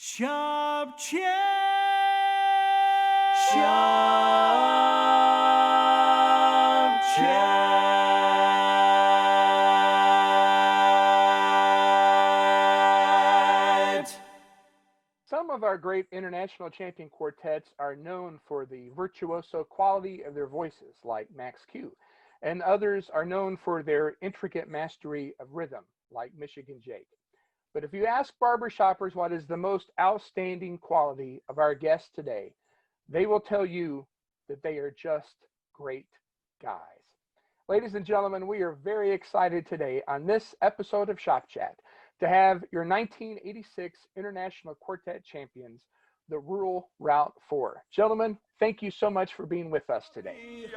Shop Chat. Shop Chat. Some of our great international champion quartets are known for the virtuoso quality of their voices, like Max Q, and others are known for their intricate mastery of rhythm, like Michigan Jake. But if you ask barbershoppers what is the most outstanding quality of our guests today, they will tell you that they are just great guys. Ladies and gentlemen, we are very excited today on this episode of Shop Chat to have your 1986 International Quartet champions, the Rural Route 4. Gentlemen, thank you so much for being with us today.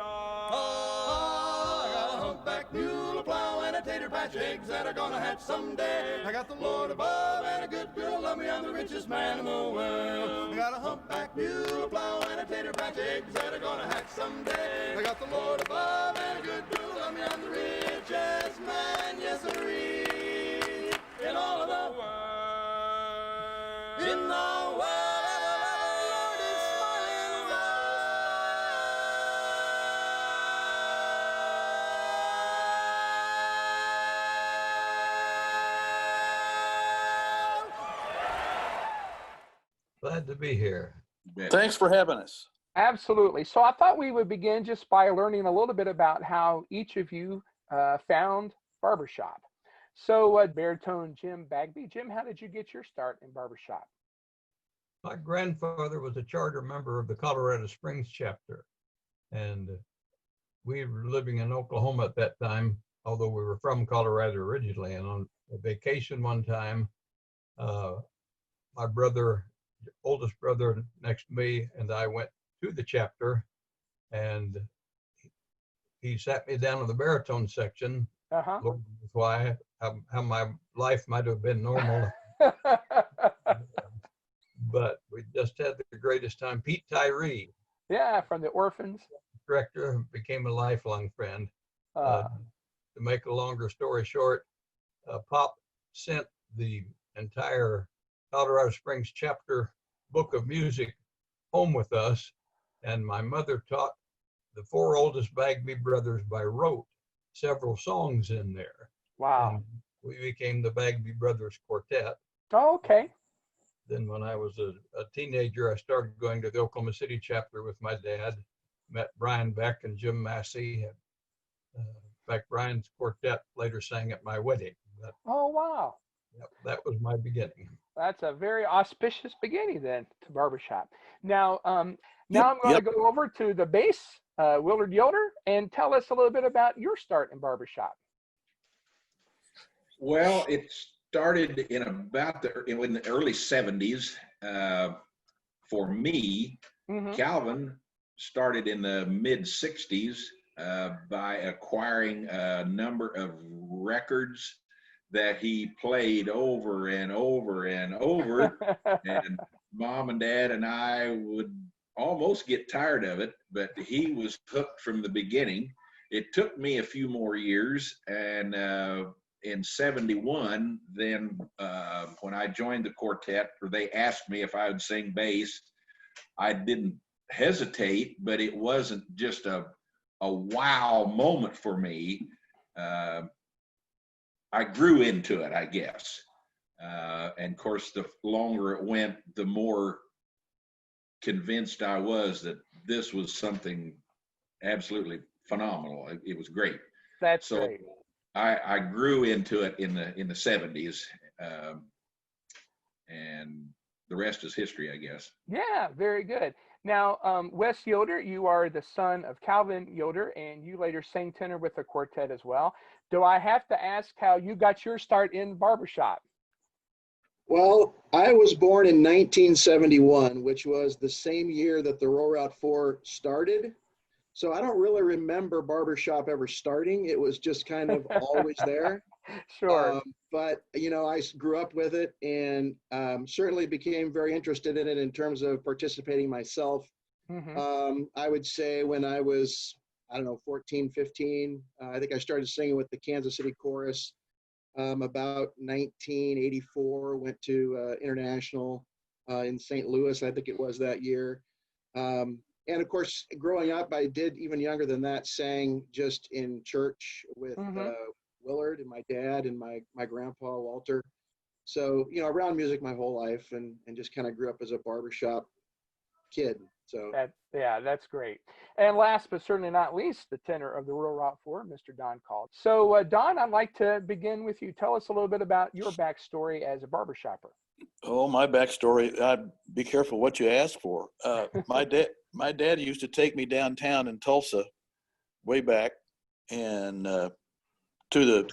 Humpback mule, a plow, and a tater patch, eggs that are gonna hatch someday. I got the Lord above and a good girl love me, I'm the richest man in the world. I got a humpback mule, a plow, and a tater patch, eggs that are gonna hatch someday. I got the Lord above and a good girl love me, I'm the richest man, yes sirree, in all of the world. In the world. Glad to be here. Thanks for having us. Absolutely. So I thought we would begin just by learning a little bit about how each of you found barbershop. So baritone Jim Bagby. Jim, how did you get your start in barbershop? My grandfather was a charter member of the Colorado Springs chapter, and we were living in Oklahoma at that time, although we were from Colorado originally. And on a vacation one time, my brother, oldest brother next to me, and I went to the chapter, and he sat me down in the baritone section. Lord knows why, how my life might have been normal. But we just had the greatest time. Pete Tyree. Yeah, from the Orphans. Director, became a lifelong friend. To make a longer story short, Pop sent the entire Colorado Springs chapter book of music home with us, and my mother taught the four oldest Bagby brothers by rote several songs in there. Wow. And we became the Bagby Brothers Quartet. Oh, okay. Then when I was a teenager, I started going to the Oklahoma City chapter with my dad, met Brian Beck and Jim Massey. In fact, Brian's quartet later sang at my wedding. Oh, wow. Yep, that was my beginning. That's a very auspicious beginning then to barbershop. Now, I'm going to go over to the bass, Willard Yoder, and tell us a little bit about your start in barbershop. Well, it started in in the early 70s. For me, Calvin started in the mid 60s by acquiring a number of records that he played over and over and over. And Mom and Dad and I would almost get tired of it, but he was hooked from the beginning. It took me a few more years, and in 71, then when I joined the quartet, or they asked me if I would sing bass, I didn't hesitate, but it wasn't just a wow moment for me. I grew into it, I guess. And of course, the longer it went, the more convinced I was that this was something absolutely phenomenal. It was great. That's great. I grew into it in the 70s, and the rest is history, I guess. Yeah, very good. Now, Wes Yoder, you are the son of Calvin Yoder, and you later sang tenor with the quartet as well. Do I have to ask how you got your start in barbershop? Well, I was born in 1971, which was the same year that the Rural Route 4 started. So I don't really remember barbershop ever starting. It was just kind of always there. Sure. But, I grew up with it and certainly became very interested in it in terms of participating myself. I would say when I was, 14, 15, I think I started singing with the Kansas City Chorus. About 1984, went to international in St. Louis, I think it was that year. And of course, growing up, I did, even younger than that, sang just in church with Willard and my dad and my grandpa, Walter. So, around music my whole life, and just kind of grew up as a barbershop kid. So that's great. And last but certainly not least, the tenor of the Rural Route 4, Mr. Don Cald. So Don, I'd like to begin with you. Tell us a little bit about your backstory as a barbershopper. Oh, my backstory, I'd be careful what you ask for. My dad used to take me downtown in Tulsa way back, and to the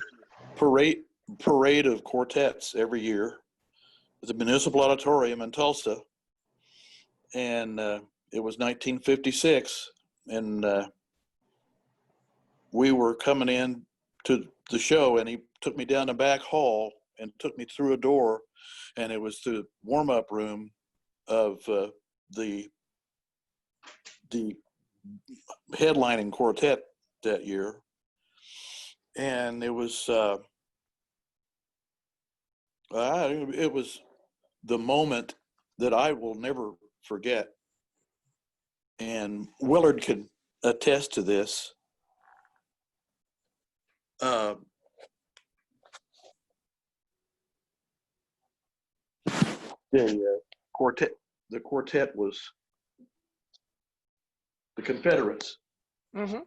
parade of quartets every year at the Municipal Auditorium in Tulsa. And it was 1956, and we were coming in to the show, and he took me down the back hall and took me through a door, and it was the warm-up room of the headlining quartet that year. And it was the moment that I will never forget. And Willard can attest to this. The quartet was the Confederates. Mm-hmm.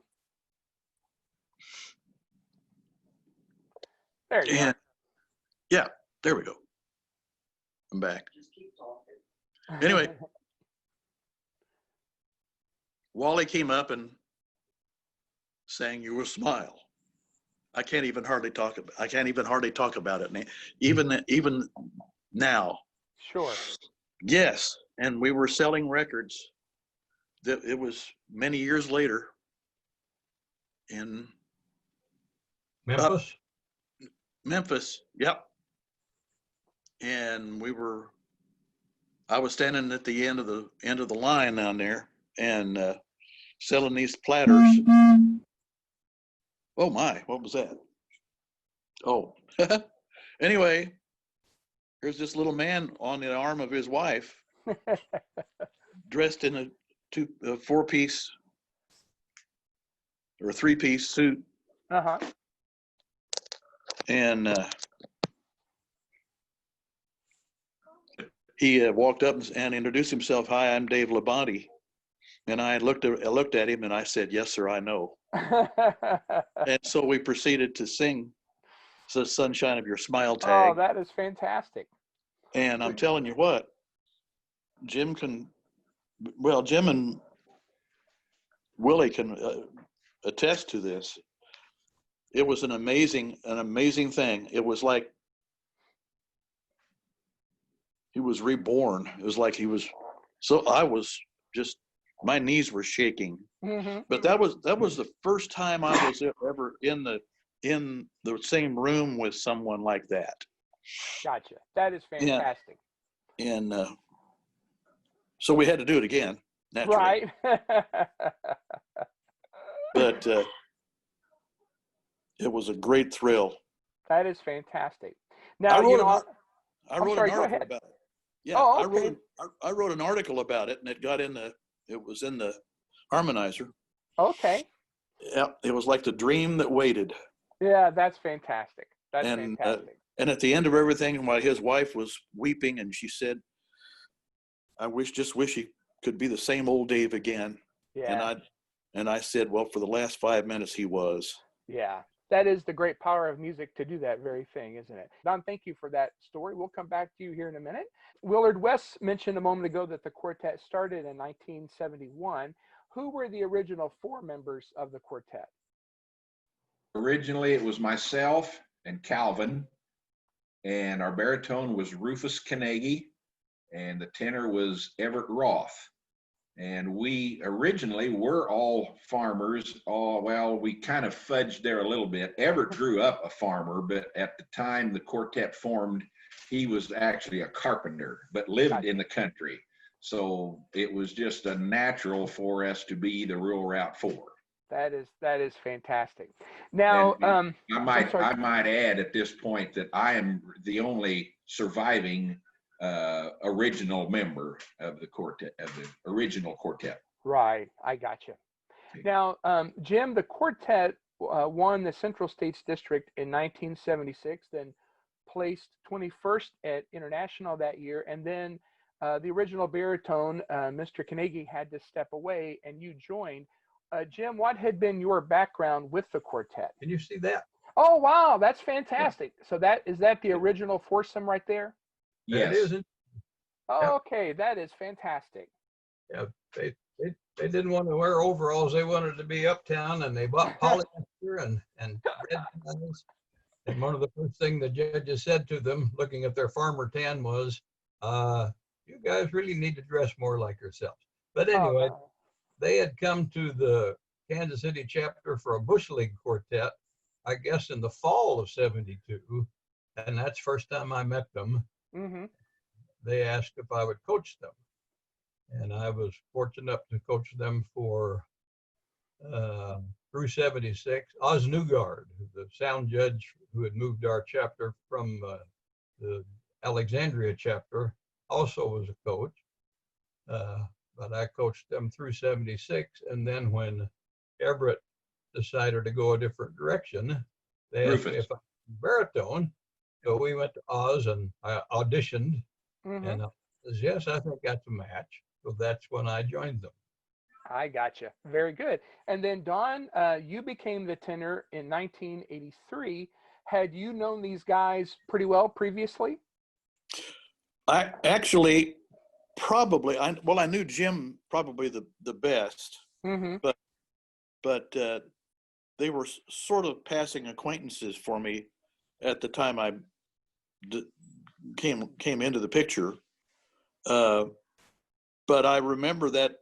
There you go. Yeah, there we go. I'm back. Just keep talking. Anyway, Wally came up and sang "You Will Smile." I can't even hardly talk about it. Even now. Sure. Yes, and we were selling records. It was many years later in Memphis. Memphis. Yep. And I was standing at the end of the line down there and selling these platters. Oh my, what was that? Oh, anyway, here's this little man on the arm of his wife, dressed in a 4-piece or a 3-piece suit. Uh-huh. And he walked up and introduced himself. "Hi, I'm Dave Labonte." And I looked at him and I said, "Yes, sir, I know." And so we proceeded to sing "The Sunshine of Your Smile" tag. Oh, that is fantastic. And I'm telling you what, Jim and Willie can attest to this. It was an amazing thing. It was like he was reborn. It was like I was just, my knees were shaking. Mm-hmm. But that was the first time I was ever in the same room with someone like that. Gotcha. That is fantastic. Yeah. And so we had to do it again, naturally. Right. But it was a great thrill. That is fantastic. Now, I wrote go an article ahead. about it. Yeah, Oh, okay. I wrote an article about it, and it was in the Harmonizer. Okay. Yeah, it was like the dream that waited. Yeah, that's fantastic. That's fantastic. And at the end of everything, while his wife was weeping, and she said, "I just wish he could be the same old Dave again." Yeah. And I said, "Well, for the last 5 minutes, he was." Yeah. That is the great power of music, to do that very thing, isn't it? Don, thank you for that story. We'll come back to you here in a minute. Willard West mentioned a moment ago that the quartet started in 1971. Who were the original 4 members of the quartet? Originally, it was myself and Calvin, and our baritone was Rufus Carnegie, and the tenor was Everett Roth. And we originally were all farmers. We kind of fudged there a little bit. Everett grew up a farmer, but at the time the quartet formed, he was actually a carpenter, but lived in the country. So it was just a natural for us to be the Rural Route 4. That is fantastic. Now, I might add at this point that I am the only surviving original member of the quartet, of the original quartet. Right, I got you. Now, Jim, the quartet won the Central States District in 1976, then placed 21st at International that year, and then the original baritone, Mr. Carnegie, had to step away, and you joined. Jim, what had been your background with the quartet? Can you see that? Oh, wow, that's fantastic. So is that the original foursome right there? Yes. It isn't. Oh, okay, that is fantastic. Yeah, they didn't want to wear overalls. They wanted to be uptown, and they bought polyester and red ties. And one of the first things the judges said to them, looking at their farmer tan, was, "You guys really need to dress more like yourselves." But anyway, they had come to the Kansas City chapter for a Bush League quartet, I guess in the fall of '72, and that's the first time I met them. Mm-hmm. They asked if I would coach them. And I was fortunate enough to coach them for through '76. Oz Newgard, the sound judge who had moved our chapter from the Alexandria chapter, also was a coach. But I coached them through '76. And then when Everett decided to go a different direction, they asked me if I was baritone. So we went to Oz and I auditioned. Mm-hmm. And I says, yes, I think that's a match. So that's when I joined them. I gotcha. Very good. And then Don, you became the tenor in 1983. Had you known these guys pretty well previously? I actually probably, I knew Jim probably the best, Mm-hmm. but they were sort of passing acquaintances for me at the time I came into the picture. But I remember that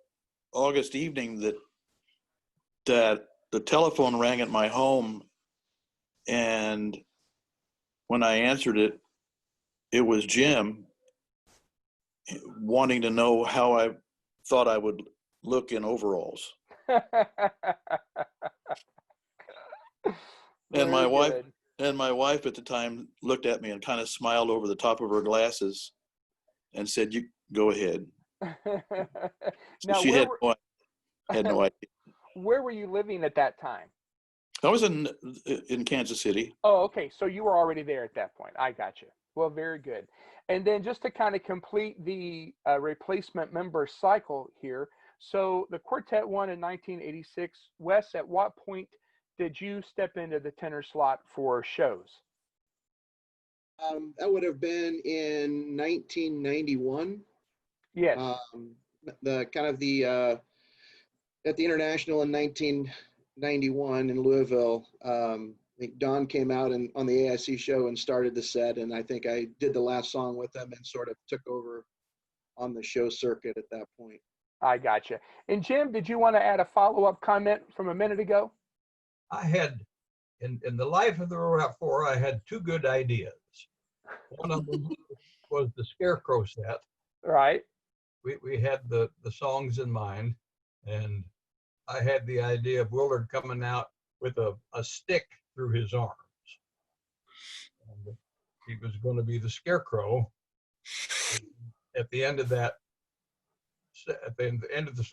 August evening that the telephone rang at my home, and when I answered it, it was Jim wanting to know how I thought I would look in overalls. And my wife at the time looked at me and kind of smiled over the top of her glasses and said, "You go ahead." Now, she had no idea. Where were you living at that time? I was in Kansas City. Oh, okay. So you were already there at that point. I got you. Well, very good. And then just to kind of complete the replacement member cycle here. So the quartet won in 1986. Wes, at what point did you step into the tenor slot for shows? That would have been in 1991. Yes. At the International in 1991 in Louisville, I think Don came out on the AIC show and started the set, and I think I did the last song with them and sort of took over on the show circuit at that point. I gotcha. And Jim, did you want to add a follow-up comment from a minute ago? I had, in the life of the Route 4, I had two good ideas. One of them was the Scarecrow set. Right. We had the songs in mind, and I had the idea of Willard coming out with a stick through his arms. And he was going to be the Scarecrow. At the end of that, at the end of the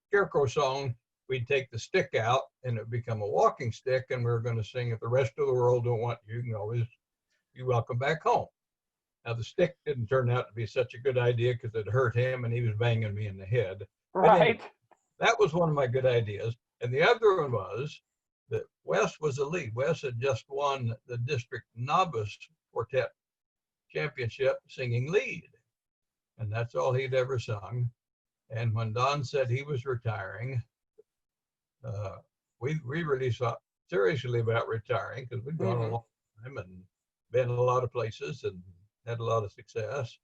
Scarecrow song, we'd take the stick out and it would become a walking stick, and we were going to sing, "If the rest of the world don't want you, you can always, you're welcome back home." Now, the stick didn't turn out to be such a good idea because it hurt him and he was banging me in the head. Right. That was one of my good ideas. And the other one was that Wes was the lead. Wes had just won the district novice quartet championship singing lead. And that's all he'd ever sung. And when Don said he was retiring, we really thought seriously about retiring, because we'd gone a long time and been a lot of places and had a lot of success.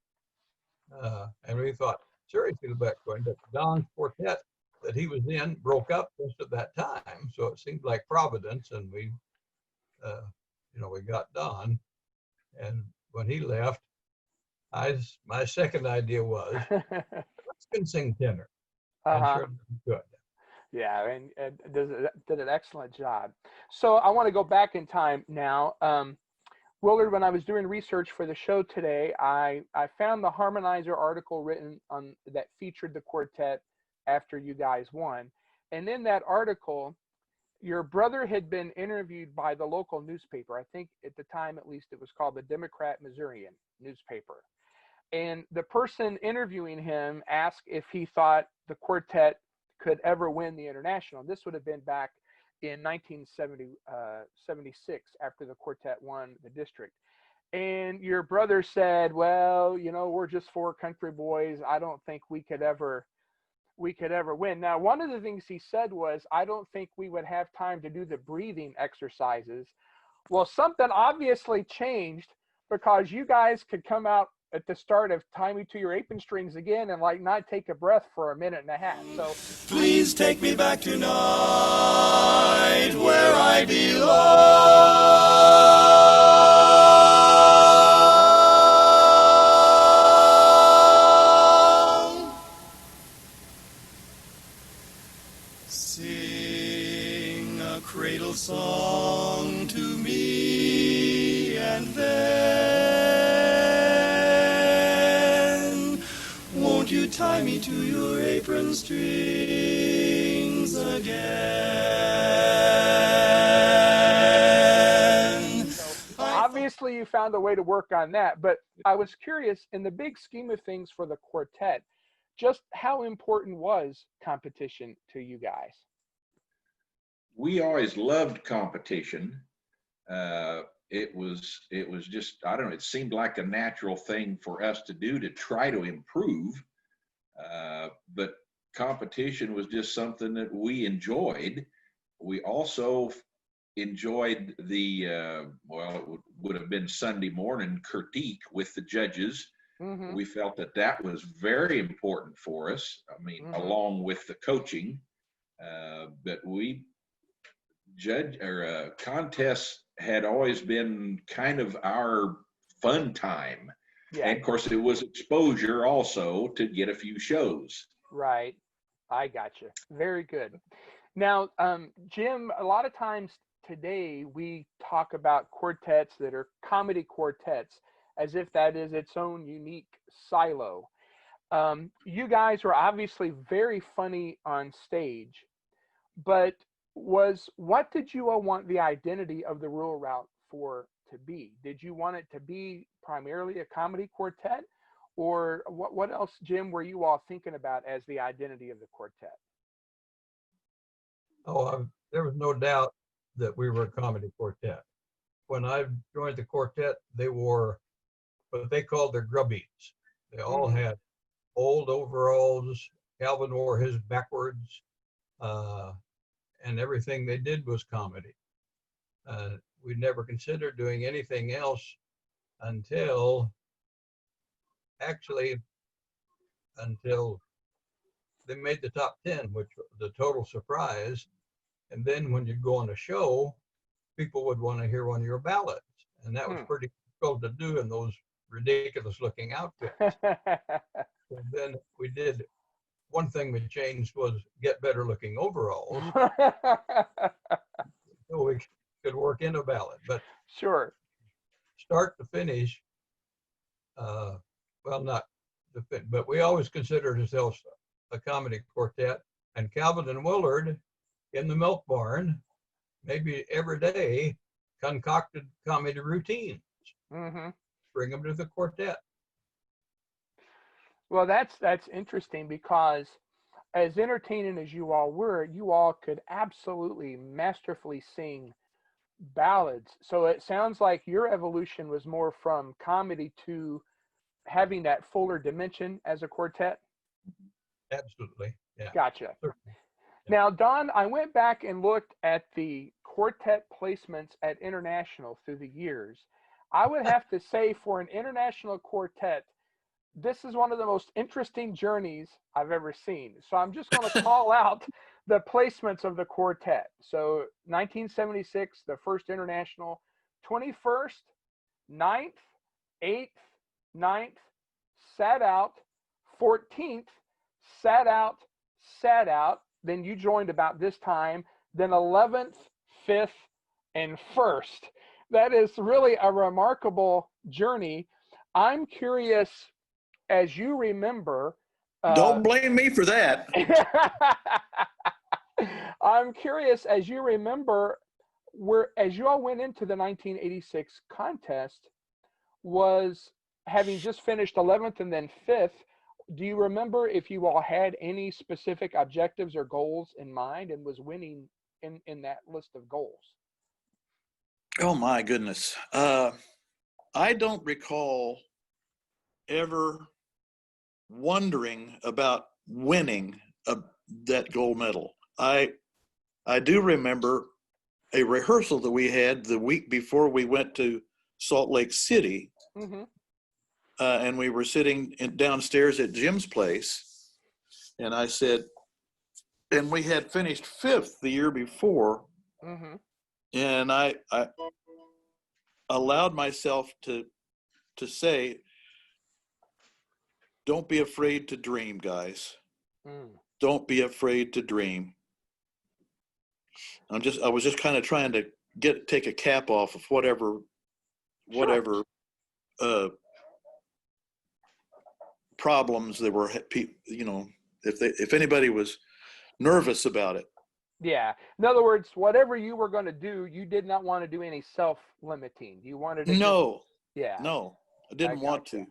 And we thought seriously about going. But Don's quartet that he was in broke up just at that time. So it seemed like Providence, and we got Don. And when he left, my second idea was, let's can sing tenor. And sure, good. Yeah, and did an excellent job. So I want to go back in time now. Willard, when I was doing research for the show today, I found the Harmonizer article written on that featured the quartet after you guys won. And in that article, your brother had been interviewed by the local newspaper. I think at the time, at least, it was called the Democrat Missourian newspaper. And the person interviewing him asked if he thought the quartet could ever win the International. This would have been back in 1976 after the quartet won the district. And your brother said, well, you know, we're just four country boys. I don't think we could ever win. Now, one of the things he said was, I don't think we would have time to do the breathing exercises. Well, something obviously changed, because you guys could come out at the start of Tie Me to Your Apron Strings again and like not take a breath for a minute and a half. So Please take me back tonight where I belong. Sing a cradle song to me, and then won't you tie me to your apron strings again? obviously you found a way to work on that, but I was curious, in the big scheme of things for the quartet, just how important was competition to you guys? We always loved competition. It was just, I don't know, it seemed like a natural thing for us to do, to try to improve. But competition was just something that we enjoyed. We also enjoyed the, well, it would have been Sunday morning critique with the judges. Mm-hmm. We felt that that was very important for us. I mean, Mm-hmm. along with the coaching, but we contests had always been kind of our fun time. Yeah. And of course, it was exposure also to get a few shows. Right. I gotcha. Very good. Now, Jim, a lot of times today we talk about quartets that are comedy quartets as if that is its own unique silo. You guys were obviously very funny on stage, but what did you all want the identity of the Rural Route for to be? Did you want it to be primarily a comedy quartet, or what else, Jim, were you all thinking about as the identity of the quartet? Oh, there was no doubt that we were a comedy quartet. When I joined the quartet, they wore what they called their grubbies. They all had old overalls. Calvin wore his backwards, and everything they did was comedy. We never considered doing anything else until they made the top 10, which was a total surprise. And then when you go on a show, people would want to hear one of your ballads. And that was pretty difficult to do in those ridiculous looking outfits. So then we did, one thing we changed was get better looking overalls. So we could work in a ballad. But Sure. start to finish, well, not the fit, but we always considered ourselves a comedy quartet. And Calvin and Willard in the milk barn, maybe every day, concocted comedy routines. Mm-hmm. Bring them to the quartet. Well, that's interesting, because as entertaining as you all were, you all could absolutely masterfully sing ballads. So it sounds like your evolution was more from comedy to having that fuller dimension as a quartet. Absolutely. Yeah. Gotcha. Certainly. Now, Don, I went back and looked at the quartet placements at International through the years. I would have to say, for an international quartet, this is one of the most interesting journeys I've ever seen. So I'm just going to call out the placements of the quartet. So 1976, the first international, 21st, 9th, 8th, 9th, sat out, 14th, sat out. Then you joined about this time, then 11th, 5th, and 1st. That is really a remarkable journey. I'm curious, as you remember. Don't blame me for that. I'm curious, as you remember, as you all went into the 1986 contest, was having just finished 11th and then 5th. Do you remember if you all had any specific objectives or goals in mind and was winning in that list of goals? Oh my goodness. I don't recall ever wondering about winning that gold medal. I do remember a rehearsal that we had the week before we went to Salt Lake City. Mm-hmm. And we were sitting downstairs at Jim's place. And I said, and we had finished 5th the year before. Mm-hmm. And I allowed myself to say, don't be afraid to dream, guys. Don't be afraid to dream. I was just kind of trying to take a cap off of whatever problems there were, if anybody was nervous about it. Yeah. In other words, whatever you were going to do, you did not want to do any self-limiting. You wanted to. No. Yeah. No, I didn't want to.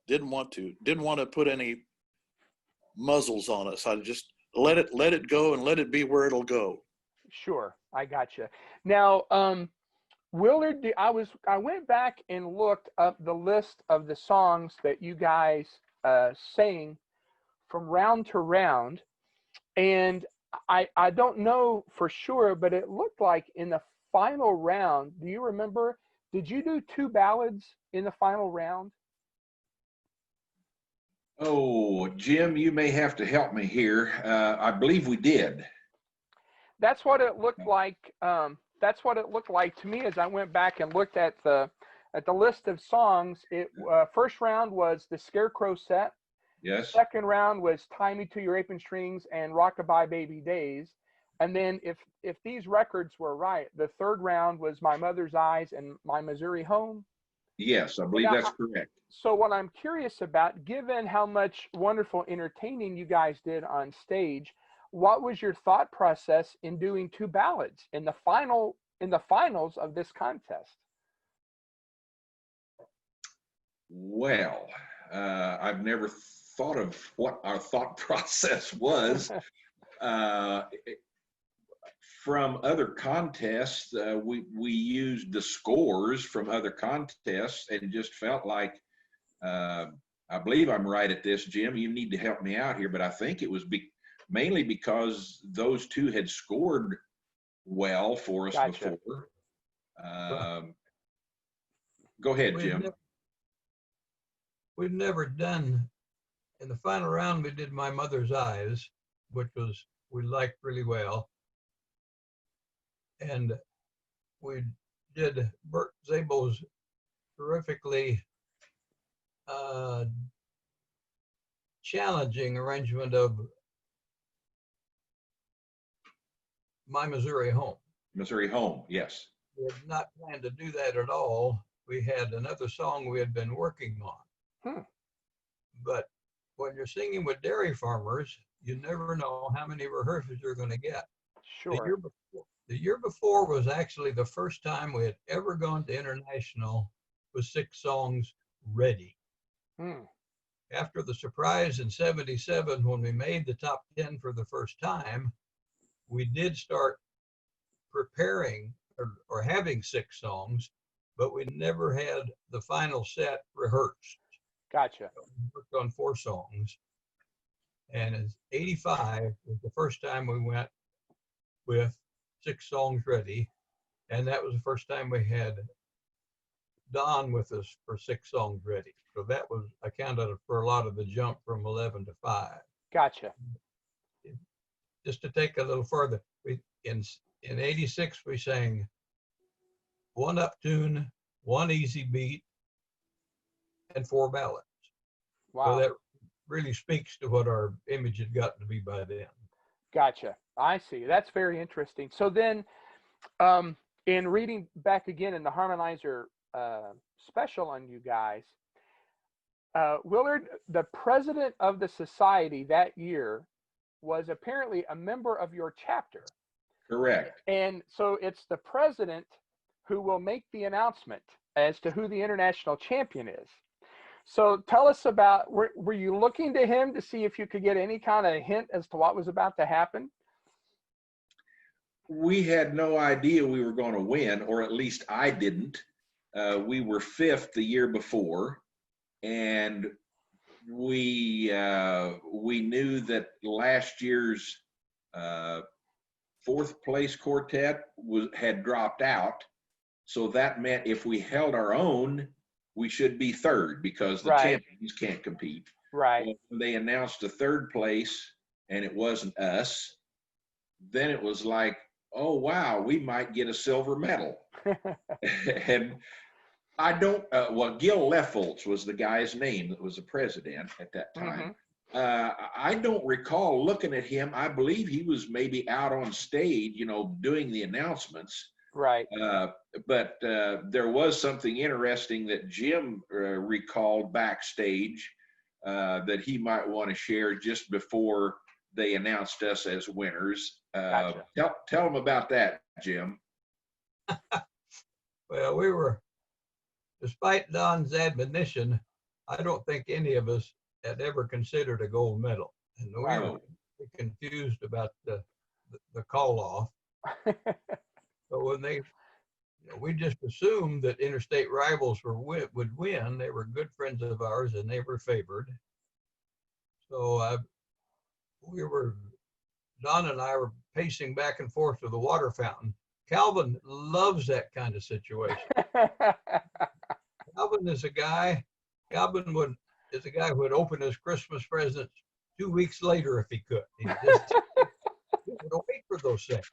Didn't want to put any muzzles on us. I just let it go and let it be where it'll go. Sure, I gotcha. Now, Willard, I went back and looked up the list of the songs that you guys sang from round to round, and I don't know for sure, but it looked like in the final round, do you remember, did you do 2 ballads in the final round? Oh, Jim, you may have to help me here. I believe we did. That's what it looked like. That's what it looked like to me as I went back and looked at the list of songs. First round was the Scarecrow set. Yes. Second round was Tie Me to Your Apron Strings and Rockabye Baby Days. And then if these records were right, the third round was My Mother's Eyes and My Missouri Home. Yes, I believe that's correct. So what I'm curious about, given how much wonderful entertaining you guys did on stage, what was your thought process in doing 2 ballads in the finals of this contest? Well, I've never thought of what our thought process was. From other contests, we used the scores from other contests and just felt like, I believe I'm right at this, Jim, you need to help me out here, but I think it was mainly because those 2 had scored well for us before. Go ahead, Jim. We've never done, in the final round, we did My Mother's Eyes, which we liked really well. And we did Bert Szabo's terrifically challenging arrangement of My Missouri Home. Missouri Home, yes. We had not planned to do that at all. We had another song we had been working on. But when you're singing with dairy farmers, you never know how many rehearsals you're going to get. Sure. The year before was actually the first time we had ever gone to international with 6 songs ready. After the surprise in '77, when we made the top 10 for the first time, we did start preparing or having 6 songs, but we never had the final set rehearsed. Gotcha. We worked on 4 songs. And in '85 was the first time we went with 6 songs ready. And that was the first time we had Don with us for 6 songs ready. So that accounted for a lot of the jump from 11 to 5. Gotcha. Just to take a little further, in '86 we sang 1 up tune, 1 easy beat, and 4 ballads. Wow. So that really speaks to what our image had gotten to be by then. Gotcha. I see. That's very interesting. So then, in reading back again in the Harmonizer special on you guys, Willard, the president of the society that year was apparently a member of your chapter. Correct. And so it's the president who will make the announcement as to who the international champion is. So tell us about, were you looking to him to see if you could get any kind of hint as to what was about to happen? We had no idea we were going to win, or at least I didn't. We were 5th the year before, and we knew that last year's 4th place quartet had dropped out, so that meant if we held our own, we should be 3rd because the champions can't compete. Right. Well, when they announced a 3rd place and it wasn't us, then it was like, oh wow, we might get a silver medal. And I don't, Gil Leffoltz was the guy's name that was the president at that time. I don't recall looking at him. I believe he was maybe out on stage, doing the announcements. Right. But there was something interesting that Jim recalled backstage that he might want to share just before they announced us as winners. Gotcha. Tell them about that, Jim. Well, we were, despite Don's admonition, I don't think any of us had ever considered a gold medal. And we were confused about the call off. So when we just assumed that interstate rivals would win. They were good friends of ours and they were favored. So Don and I were pacing back and forth to the water fountain. Calvin loves that kind of situation. Calvin is a guy who would open his Christmas presents 2 weeks later if he could. He would wait for those things.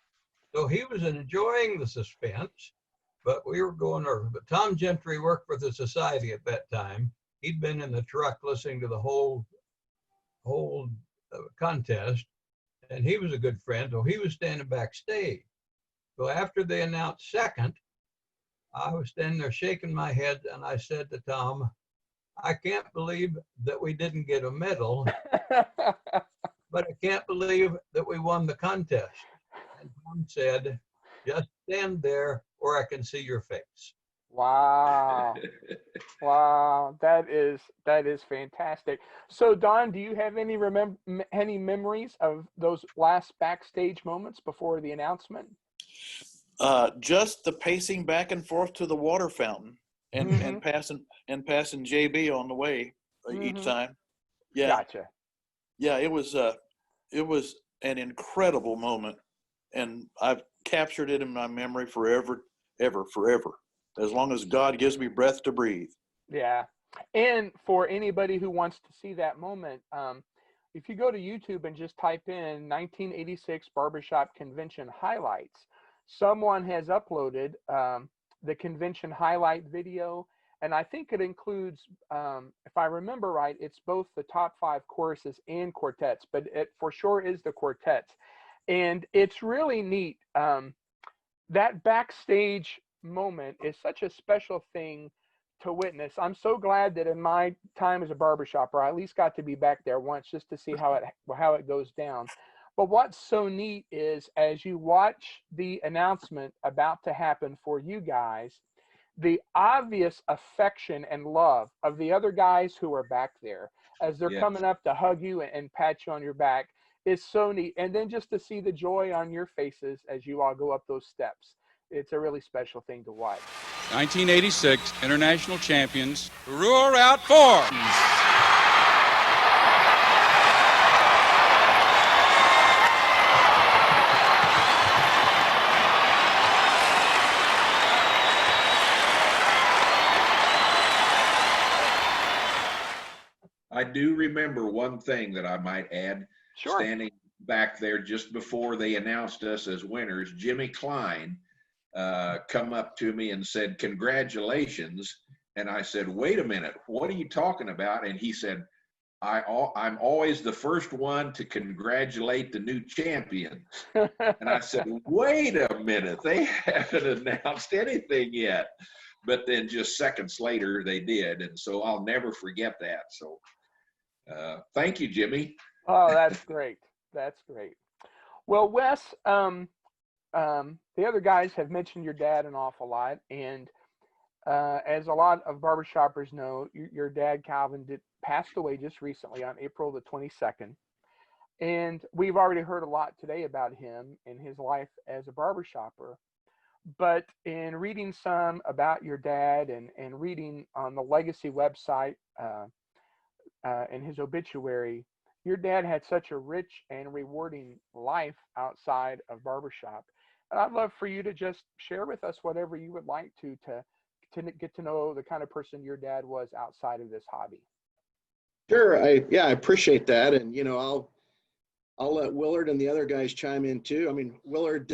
So he was enjoying the suspense, but we were going over. But Tom Gentry worked for the society at that time. He'd been in the truck listening to the whole contest, and he was a good friend, so he was standing backstage. So after they announced 2nd, I was standing there shaking my head, and I said to Tom, I can't believe that we didn't get a medal, but I can't believe that we won the contest. And Tom said, just stand there or I can see your face. Wow. Wow. That is fantastic. So Don, do you have any memories of those last backstage moments before the announcement? Just the pacing back and forth to the water fountain and passing JB on the way each time. Yeah. Gotcha. Yeah, it was an incredible moment, and I've captured it in my memory forever, as long as God gives me breath to breathe. Yeah. And for anybody who wants to see that moment, if you go to YouTube and just type in 1986 Barbershop Convention highlights, someone has uploaded the convention highlight video. And I think it includes, if I remember right, it's both the top 5 choruses and quartets, but it for sure is the quartets. And it's really neat. That backstage moment is such a special thing to witness. I'm so glad that in my time as a barbershopper, I at least got to be back there once just to see how it goes down. But what's so neat is as you watch the announcement about to happen for you guys, the obvious affection and love of the other guys who are back there as they're coming up to hug you and pat you on your back is so neat. And then just to see the joy on your faces as you all go up those steps. It's a really special thing to watch. 1986 international champions, roar out 4. I do remember one thing that I might add. Sure. Standing back there just before they announced us as winners, Jimmy Klein come up to me and said, congratulations. And I said, wait a minute, what are you talking about? And he said, I'm always the first one to congratulate the new champion. And I said, wait a minute, they haven't announced anything yet. But then just seconds later, they did. And so I'll never forget that. So thank you, Jimmy. Oh, that's great. That's great. Well, Wes, the other guys have mentioned your dad an awful lot. And as a lot of barbershoppers know, your dad, Calvin, passed away just recently on April the 22nd. And we've already heard a lot today about him and his life as a barbershopper. But in reading some about your dad and reading on the Legacy website in his obituary, your dad had such a rich and rewarding life outside of barbershop. And I'd love for you to just share with us whatever you would like to get to know the kind of person your dad was outside of this hobby. Sure. I appreciate that. And, I'll let Willard and the other guys chime in too. I mean, Willard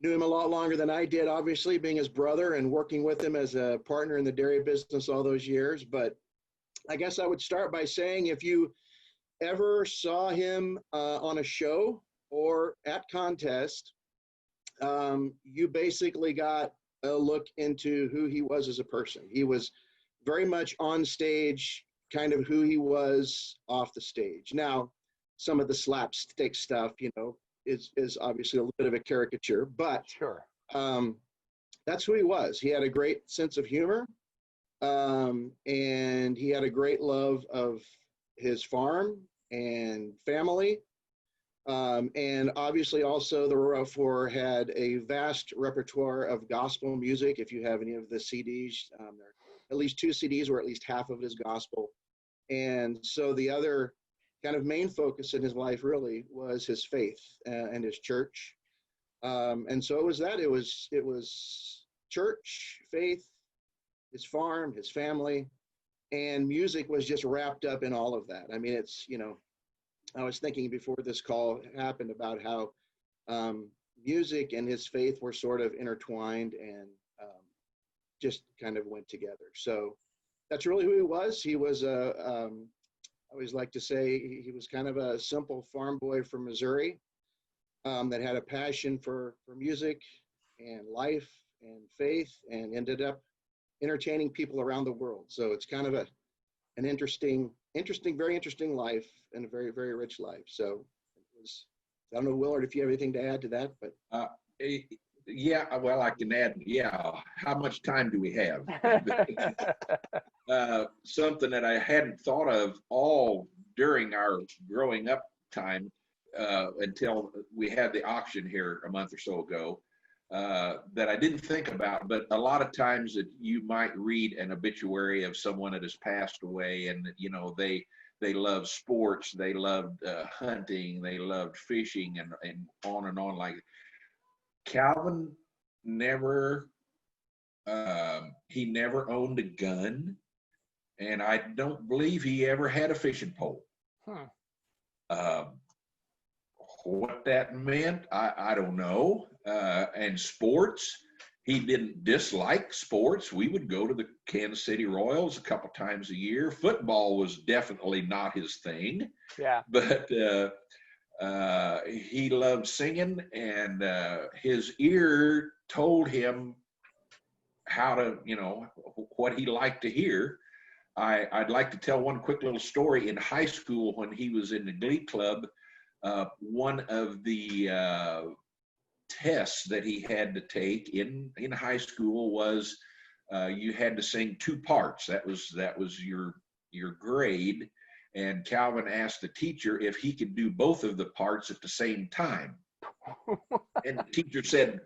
knew him a lot longer than I did, obviously, being his brother and working with him as a partner in the dairy business all those years. But I guess I would start by saying, if you ever saw him on a show or at contest, you basically got a look into who he was as a person. He was very much on stage, kind of who he was off the stage. Now, some of the slapstick stuff, is obviously a little bit of a caricature, but Sure. That's who he was. He had a great sense of humor, and he had a great love of his farm and family. And obviously also the Rural Four had a vast repertoire of gospel music. If you have any of the CDs, there are at least 2 CDs where at least half of it is gospel. And so the other kind of main focus in his life really was his faith and his church. And so it was that. It was church, faith, his farm, his family, and music was just wrapped up in all of that. I mean, it's, I was thinking before this call happened about how music and his faith were sort of intertwined and just kind of went together. So that's really who he was. He was I always like to say he was kind of a simple farm boy from Missouri that had a passion for music and life and faith, and ended up entertaining people around the world. So it's kind of an interesting, very interesting life, and a very, very rich life. So I don't know, Willard, if you have anything to add to that, but. Yeah, well, I can add, how much time do we have? Something that I hadn't thought of all during our growing up time until we had the auction here a month or so ago, that I didn't think about. But a lot of times that you might read an obituary of someone that has passed away, and they loved sports, they loved hunting, they loved fishing, and on like Calvin never he never owned a gun, and I don't believe he ever had a fishing pole. What that meant, I don't know. And sports, he didn't dislike sports. We would go to the Kansas City Royals a couple times a year. Football was definitely not his thing. Yeah. But he loved singing, and his ear told him how to, what he liked to hear. I'd like to tell one quick little story. In high school, when he was in the Glee Club, one of the tests that he had to take in high school was you had to sing 2 parts. That was your grade. And Calvin asked the teacher if he could do both of the parts at the same time. And the teacher said,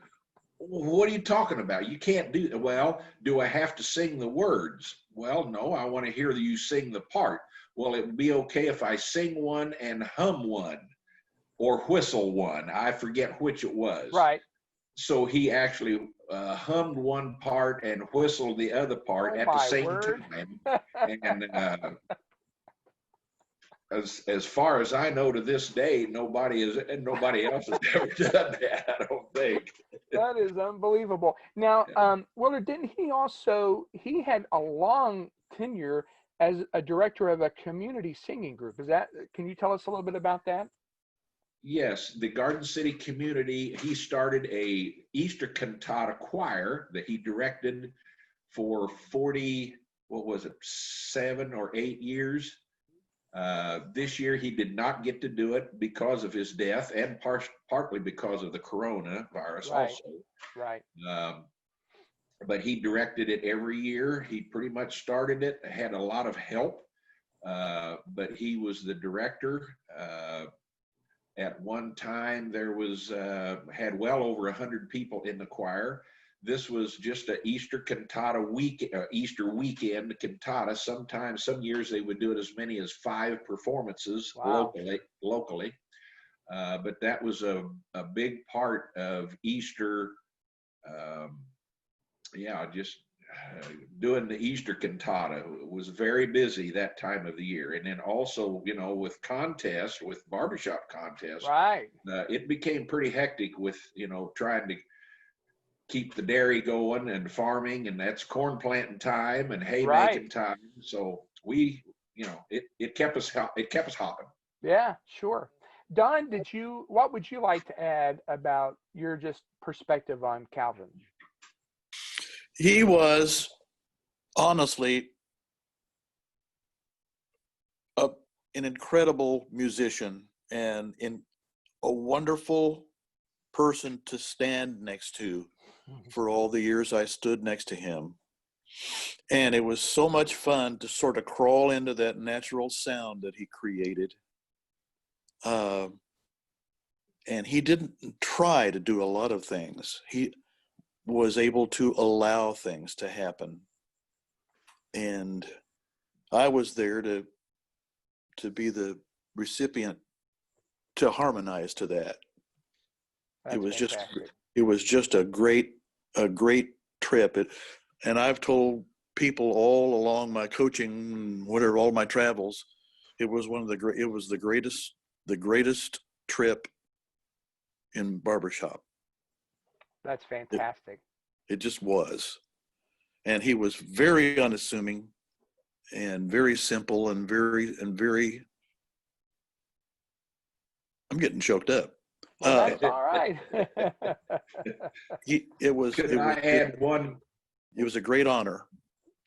"What are you talking about? You can't do that." "Well, do I have to sing the words?" "Well, no, I want to hear you sing the part." "Well, it would be okay if I sing one and hum one or whistle one." I forget which it was. Right. So he actually hummed one part and whistled the other part at the same time. And as far as I know, to this day, nobody else has ever done that, I don't think. That is unbelievable. Now, Willard, didn't he had a long tenure as a director of a community singing group. Can you tell us a little bit about that? Yes, the Garden City community, he started a Easter cantata choir that he directed for 7 or 8 years. This year he did not get to do it because of his death and partly because of the coronavirus also. Right. But he directed it every year. He pretty much started it, had a lot of help, but he was the director. At one time, there was had well over 100 people in the choir. This was just an Easter cantata Easter weekend cantata. Sometimes, some years they would do it as many as 5 performances. Wow. locally. But that was a big part of Easter. Just doing the Easter cantata. Was very busy that time of the year. And then also, with barbershop contests, right. It became pretty hectic with, trying to keep the dairy going and farming, and that's corn planting time and hay making time. So we, it kept us hopping. Yeah, sure. Don, what would you like to add about your just perspective on Calvin? He was honestly an incredible musician and a wonderful person to stand next to for all the years I stood next to him. And it was so much fun to sort of crawl into that natural sound that he created. And he didn't try to do a lot of things. He was able to allow things to happen. And I was there to be the recipient to harmonize to that. That's it was fantastic. just a great trip. And I've told people all along my coaching, all my travels, it was the greatest trip in barbershop. That's fantastic. It just was. And he was very unassuming and very simple and very I'm getting choked up. Well, that's all right. It was a great honor.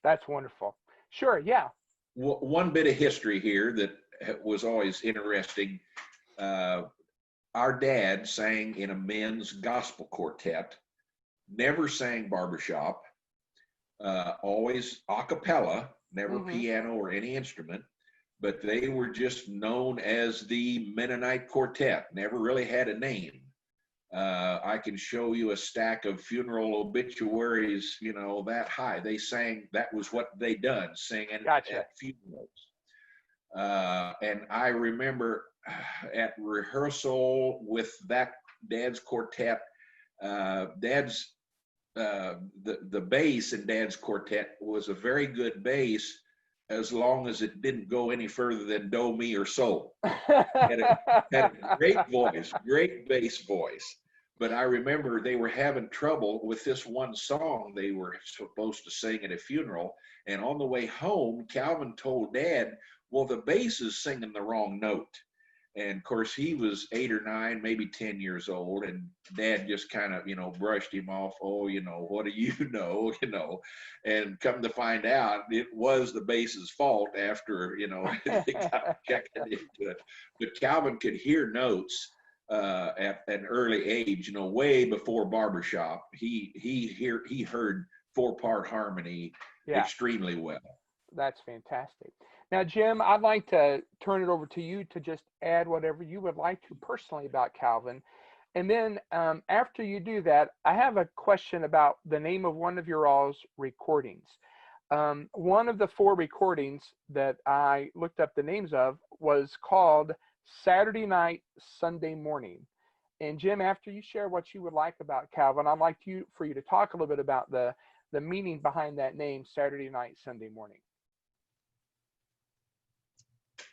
That's wonderful. Sure, yeah. One bit of history here that was always interesting. Our dad sang in a men's gospel quartet, never sang barbershop, always a cappella, never piano or any instrument, but they were just known as the Mennonite Quartet, never really had a name. I can show you a stack of funeral obituaries, that high. They sang, that was what they done, singing at funerals. And I remember at rehearsal with that Dad's quartet, the bass in Dad's quartet was a very good bass as long as it didn't go any further than do, mi, or sol. Had a great voice, great bass voice. But I remember they were having trouble with this one song they were supposed to sing at a funeral. And on the way home, Calvin told Dad, well, the bass is singing the wrong note. And of course, he was 8 or 9, maybe 10 years old. And Dad just kind of, brushed him off. Oh, what do you know? And come to find out, it was the bass's fault after, they got checking into it. But Calvin could hear notes at an early age, way before barbershop. He heard 4-part harmony extremely well. That's fantastic. Now, Jim, I'd like to turn it over to you to just add whatever you would like to personally about Calvin. And then after you do that, I have a question about the name of one of your all's recordings. One of the 4 recordings that I looked up the names of was called Saturday Night, Sunday Morning. And Jim, after you share what you would like about Calvin, I'd like for you to talk a little bit about the meaning behind that name, Saturday Night, Sunday Morning.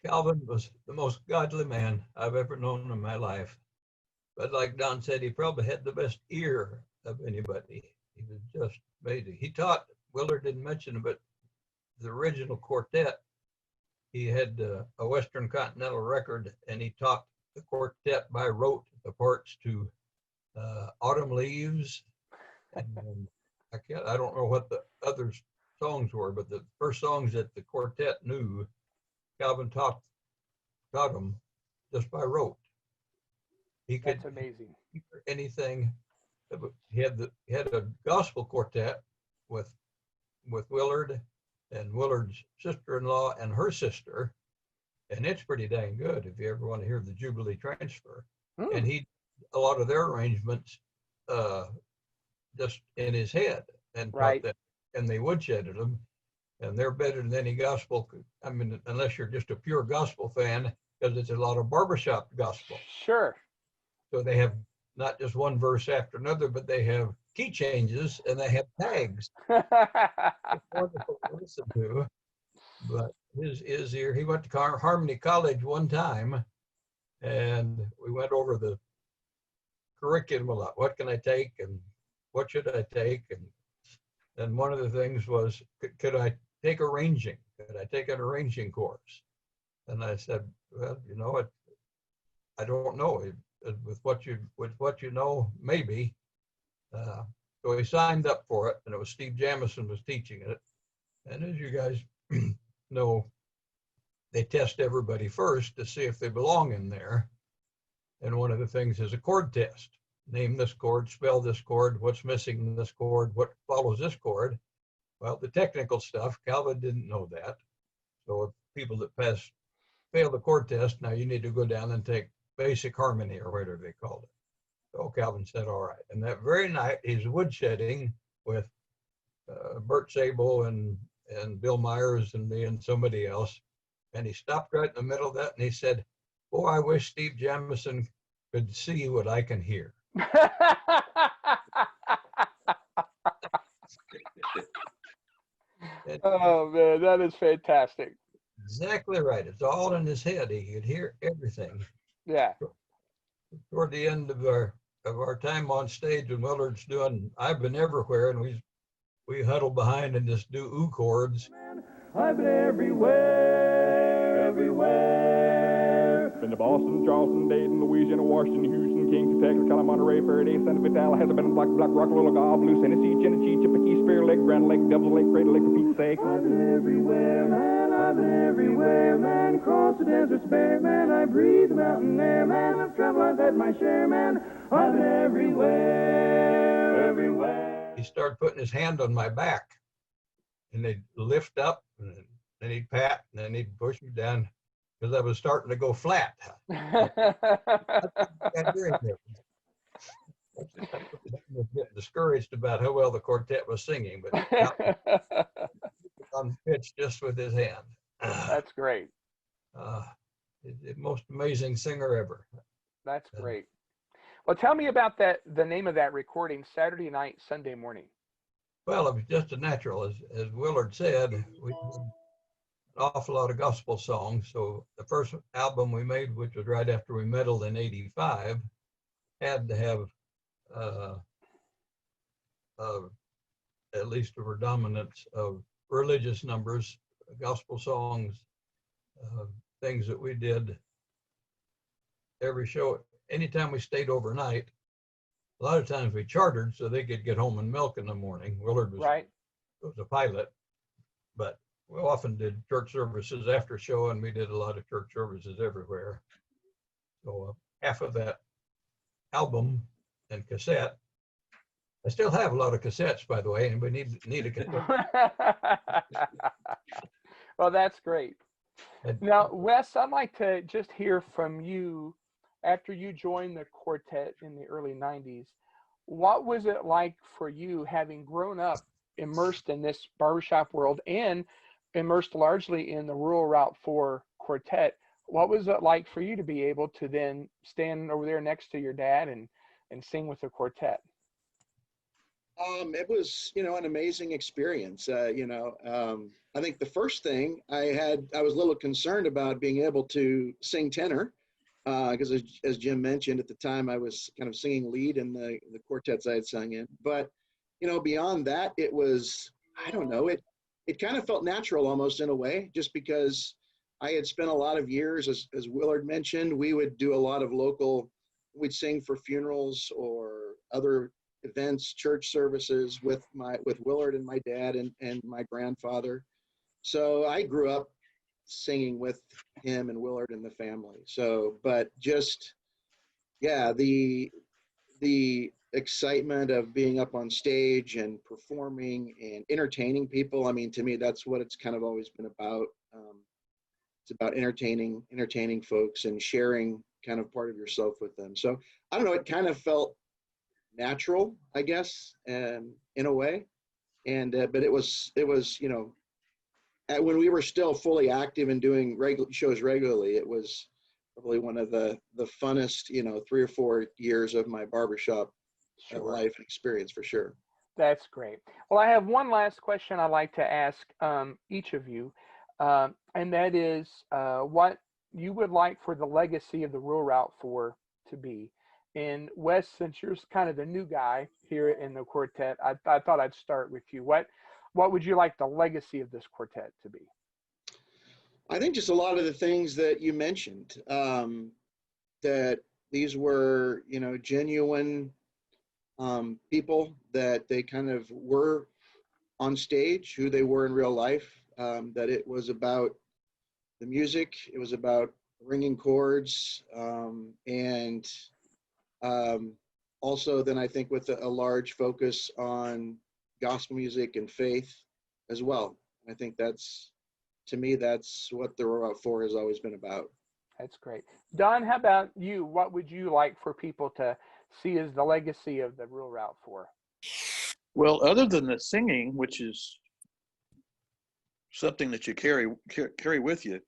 Calvin was the most godly man I've ever known in my life. But like Don said, he probably had the best ear of anybody. He was just amazing. He taught, Willard didn't mention it, but the original quartet he had a Western Continental record, and he taught the quartet by rote the parts to Autumn Leaves. And I don't know what the other songs were, but the first songs that the quartet knew, Calvin taught them just by rote. He could That's amazing. hear anything. He had a gospel quartet with Willard and Willard's sister-in-law and her sister, and it's pretty dang good if you ever want to hear the Jubilee Transfer. And he a lot of their arrangements just in his head, and Right. that, and they woodshedded them, and they're better than any gospel. I mean, unless you're just a pure gospel fan, because it's a lot of barbershop gospel. Sure. So they have not just one verse after another, but they have key changes and they have tags. It's wonderful to listen to. But his ear, he went to Harmony College one time, and we went over the curriculum a lot. What can I take and what should I take? And one of the things was, could I take arranging? Could I take an arranging course? And I said, well, you know, I don't know. With what you know, maybe. So he signed up for it, and it was Steve Jamison was teaching it. And as you guys know, they test everybody first to see if they belong in there. And one of the things is a chord test. Name this chord, spell this chord, what's missing in this chord, what follows this chord. Well, the technical stuff, Calvin didn't know that. So people that fail the chord test, now you need to go down and take basic harmony or whatever they called it. So Calvin said, all right. And that very night, he's woodshedding with Bert Sable and Bill Myers and me and somebody else. And he stopped right in the middle of that and he said, oh, I wish Steve Jamison could see what I can hear. Oh, man, that is fantastic. Exactly right. It's all in his head. He could hear everything. Yeah. Toward the end of our time on stage, when Willard's doing I've Been Everywhere, and we huddle behind and just do ooh chords. I've been everywhere, everywhere. Been to Boston, Charleston, Dayton, Louisiana, Washington, Houston, Kingston, Texas, Cali, Monterey, Faraday, Santa Fe, Tallahassee, been Black Rock, Little Gob, Blue, Tennessee, Tennessee, Chippewa, Spear Lake, Grand Lake, Devil Lake, Crater Lake, for Pete's sake. I've been everywhere, man. I've been everywhere, man. Across the deserts bare, man. I breathe the mountain air, man. I've traveled, I've had my share, man. I've been everywhere, everywhere. He started putting his hand on my back, and they'd lift up, and then he'd pat, and then he'd push me down because I was starting to go flat. I was getting discouraged about how well the quartet was singing, but on pitch just with his hand. That's great. The most amazing singer ever. That's great. Well, tell me about the name of that recording, Saturday Night, Sunday Morning. Well, it was just a natural. As Willard said, we did an awful lot of gospel songs. So the first album we made, which was right after we medaled in '85, had to have at least a predominance of religious numbers, gospel songs, things that we did every show. Anytime we stayed overnight, a lot of times we chartered so they could get home and milk in the morning. Willard was a pilot, but we often did church services after show, and we did a lot of church services everywhere. So half of that album and cassette, I still have a lot of cassettes, by the way, and we need a cassette. Well, that's great. Now, Wes, I'd like to just hear from you. After you joined the quartet in the early 90s, what was it like for you, having grown up immersed in this barbershop world and immersed largely in the rural Route 4 quartet? What was it like for you to be able to then stand over there next to your dad and sing with the quartet? It was, an amazing experience. I think the first thing I was a little concerned about being able to sing tenor. Because as Jim mentioned, at the time I was kind of singing lead in the quartets I had sung in. But, beyond that, it was, I don't know, it kind of felt natural almost in a way, just because I had spent a lot of years, as Willard mentioned, we would do a lot of local, we'd sing for funerals or other events, church services with Willard and my dad and my grandfather. So I grew up singing with him and Willard and the family. So, but just, yeah, the excitement of being up on stage and performing and entertaining people. I mean, to me, that's what it's kind of always been about. It's about entertaining folks and sharing kind of part of yourself with them. So I don't know, it kind of felt natural, I guess, in a way. And, but it was, you know, when we were still fully active and doing shows regularly, it was probably one of the funnest, you know, 3 or 4 years of my barbershop life and experience for sure. That's great. Well, I have one last question I'd like to ask each of you, and that is what you would like for the legacy of the Rural Route 4 to be. And Wes, since you're kind of the new guy here in the quartet, I thought I'd start with you. What would you like the legacy of this quartet to be? I think just a lot of the things that you mentioned, that these were, you know, genuine people, that they kind of were on stage, who they were in real life, that it was about the music, it was about ringing chords, and also then I think with a large focus on gospel music and faith as well. I think that's, to me, that's what the Rural Route 4 has always been about. That's great. Don, how about you? What would you like for people to see as the legacy of the Rural Route 4? Well, other than the singing, which is something that you carry with you,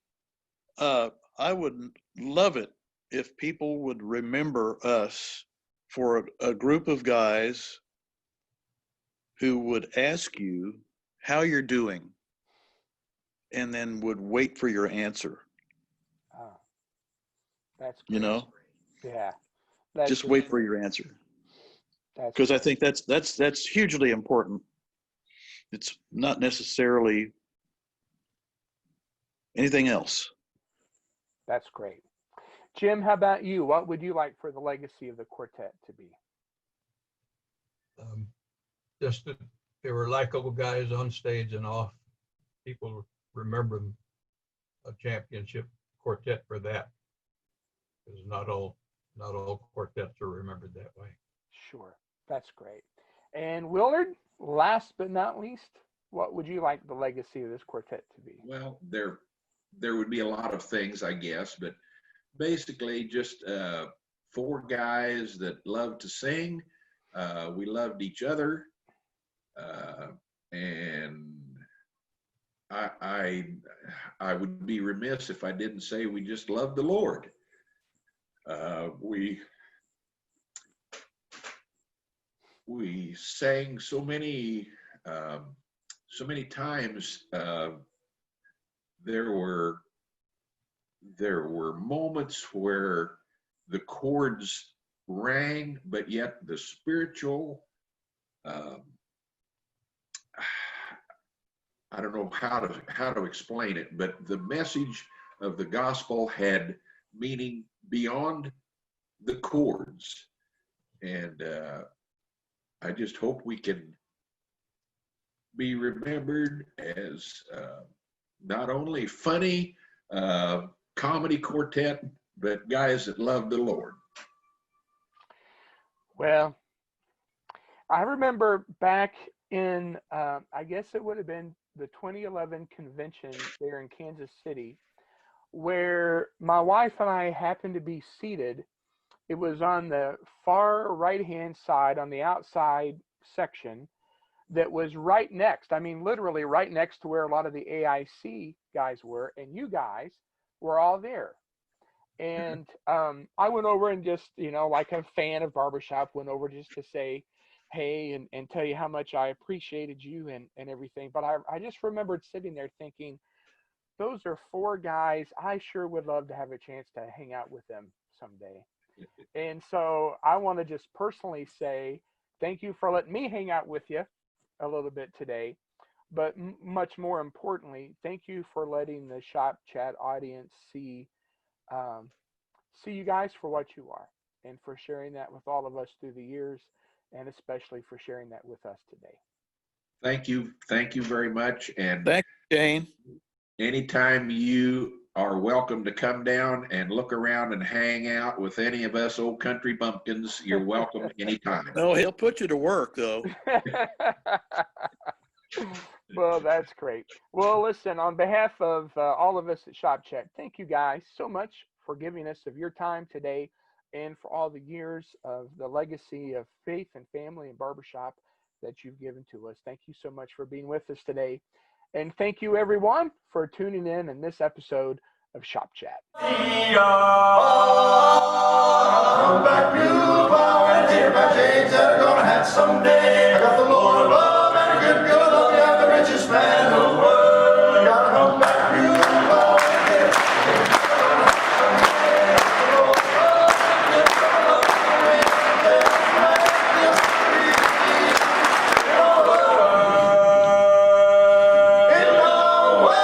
I would love it if people would remember us for a group of guys who would ask you how you're doing and then would wait for your answer. Oh, that's great. You know, yeah, just wait for your answer. Because I think that's hugely important. It's not necessarily anything else. That's great. Jim, how about you? What would you like for the legacy of the quartet to be? Just that they were likable guys on stage and off. People remember a championship quartet for that, because not all quartets are remembered that way. Sure, that's great. And Willard, last but not least, what would you like the legacy of this quartet to be? Well, there would be a lot of things, I guess, but basically just 4 guys that loved to sing. We loved each other, and I would be remiss if I didn't say we just loved the Lord. We sang so many times. There were moments where the chords rang, but yet the spiritual, I don't know how to explain it, but the message of the gospel had meaning beyond the chords. And I just hope we can be remembered as not only funny comedy quartet, but guys that love the Lord. Well, I remember back in, I guess it would have been the 2011 convention there in Kansas City, where my wife and I happened to be seated. It was on the far right-hand side on the outside section that was right next, I mean, literally right next to where a lot of the AIC guys were, and you guys were all there. And I went over and just, you know, like a fan of barbershop, went over just to say, hey, and tell you how much I appreciated you and everything. But I just remembered sitting there thinking, those are 4 guys. I sure would love to have a chance to hang out with them someday. And so I want to just personally say thank you for letting me hang out with you a little bit today. But much more importantly, thank you for letting the Shop Chat audience see you guys for what you are, and for sharing that with all of us through the years, and especially for sharing that with us today. Thank you. Thank you very much. And Thank you, Jane. anytime you are welcome to come down and look around and hang out with any of us old country bumpkins, you're welcome anytime. No, he'll put you to work, though. Well, that's great. Well, listen, on behalf of all of us at ShopChat, thank you guys so much for giving us of your time today, and for all the years of the legacy of faith and family and barbershop that you've given to us. Thank you so much for being with us today. And thank you, everyone, for tuning in this episode of ShopChat. Come back, mule plow and tater patch eggs that are gonna hatch someday. I got the Lord above and a good girl above me. I'm the richest man in the world. I got a humpback mule plow and tater patch eggs that are gonna hatch someday. I got the Lord above and a good girl above me. I'm the richest man in the world. In the world.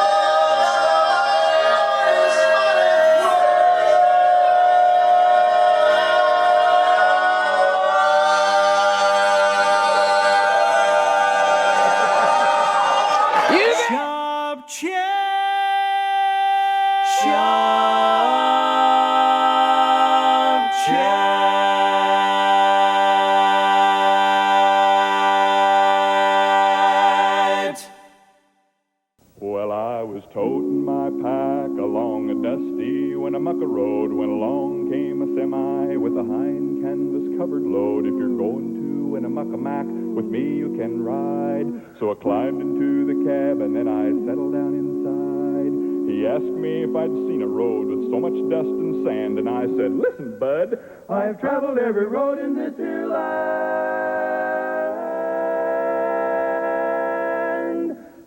Well, I was toting my pack along a dusty Winnemucca road when along came a semi with a hind canvas-covered load. If you're going to Winnemucca Mac, with me you can ride. So I climbed into the cab and then I settled down inside. He asked me if I'd seen a road with so much dust and sand, and I said, "Listen, bud, I've traveled every road in this here land.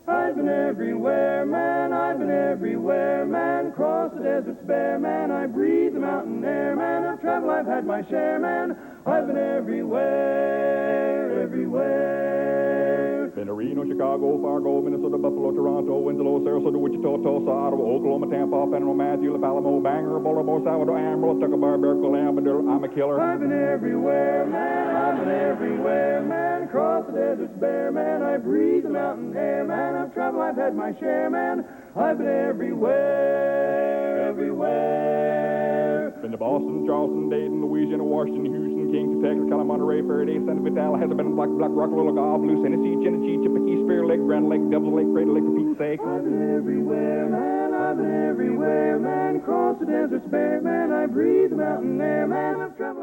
I've been everywhere, man, I've been everywhere, man. Cross the deserts bare, man, I breathe the mountain air, man. I've traveled, I've had my share, man. I've been everywhere, everywhere. Been to Reno, Chicago, Fargo, Minnesota, Buffalo, Toronto, Winslow, Sarasota, Wichita, Tulsa, Ottawa, Oklahoma, Tampa, Panama, Matthew, Alamo, Bangor, Baltimore, Salvador, Amarillo, Tuckabar, Berkeley, Amador. I'm a killer. I've been everywhere, man, I've been everywhere, man. Cross the deserts bare, man, I breathe the mountain air, man. I've traveled, I've had my share, man. I've been everywhere, everywhere. Been to Boston, Charleston, Dayton, Louisiana, Washington, Houston, Kingston, Texas, Cali, Monterey, Faraday, Santa Fe, Tallahassee, been Black Rock, Little Gob, Blue, Tennessee, Genesee, Chippewa, Spear Lake, Grand Lake, Devil Lake, Crater Lake, for Pete's sake. I've been everywhere, man, I've been everywhere, man. Cross the deserts bare, man, I breathe the mountain air, man. I've traveled